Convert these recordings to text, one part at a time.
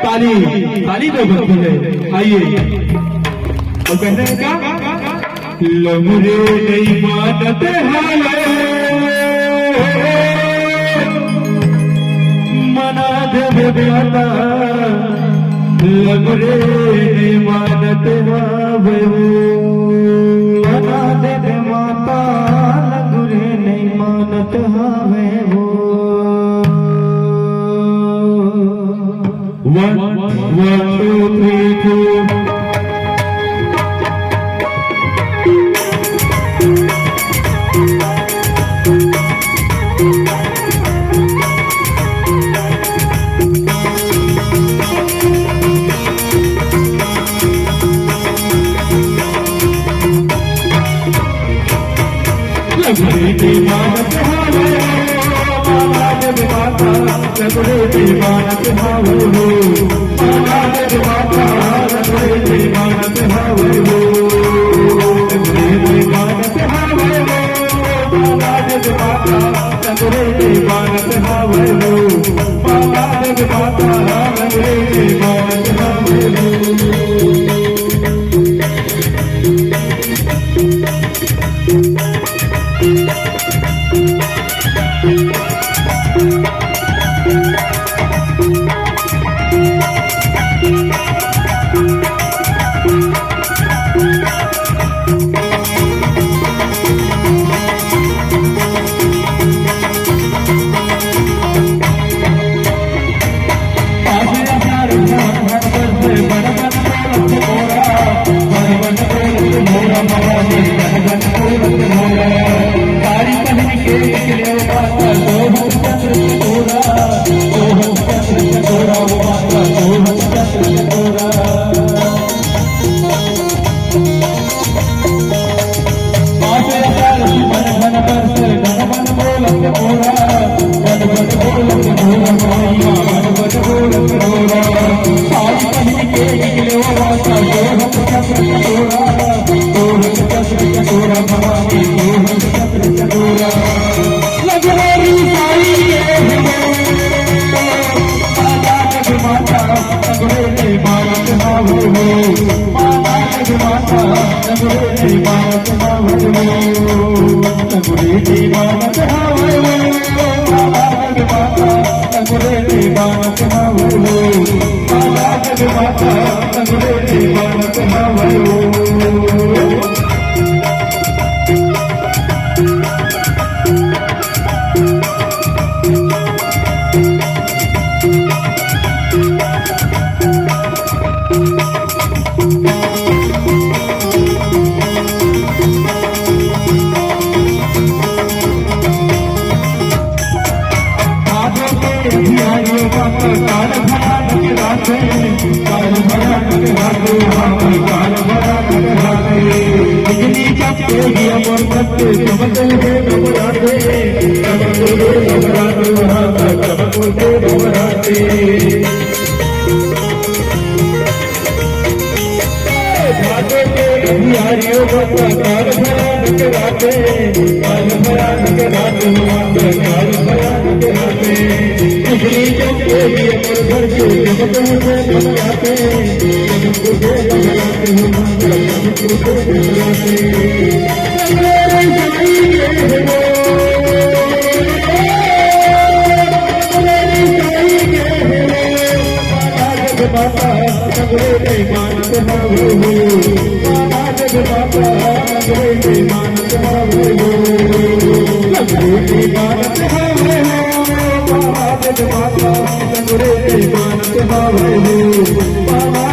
ताली ताली तो बनती है। आइए और कहते हैं क्या, लमरे नहीं मानते हाले मना दे बेटा, लमरे नहीं मानते हावे मना दे माता, लगुरे नहीं मानत हावे वो। 1 2 3 4 लगुरे मानत हावे माना दे माता, लगुरे मानत हावे माना दे माता, लगुरे मानत हावे लगुरे मानत हावे माना दे माता, लगुरे मानत हावे माना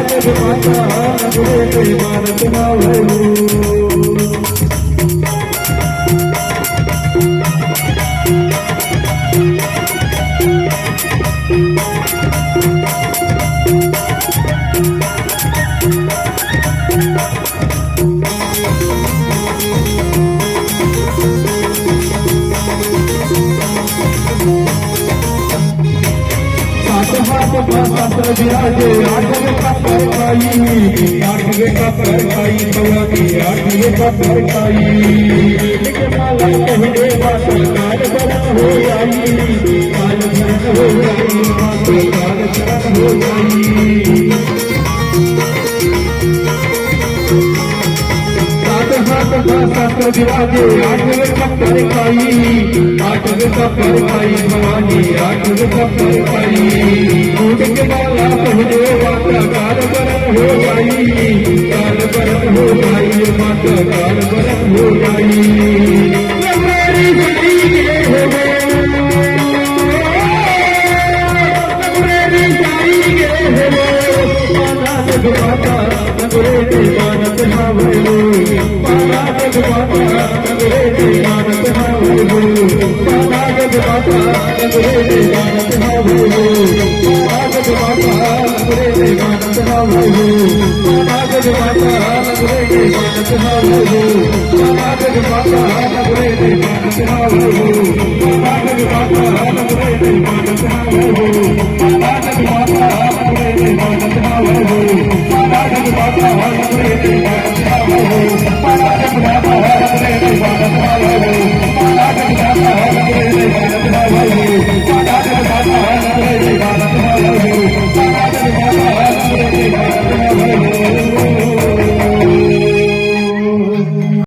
दे माता, लगुरे मानत हावे। शरण हो जाई माता काल शरण हो जाई शास्त्र दिवाजे आठवें सप्तर पाई आठवें सप्तर पाई भवानी आठवें सप्तर पाई ऊट के बाला पहले माता काल बरत हो जाई काल बरत हो जाई माता काल बरत हो जाई मेरी सती के हो मेरी साई के हो माता नगरे मानत हावे माता नगरे मानत हावे माता नगरे मानत हावे माता नगरे मानत हावे माता नगरे मानत हावे माता नगरे मानत हावे माता नगरे मानत हावे माता नगरे मानत हावे माता नगरे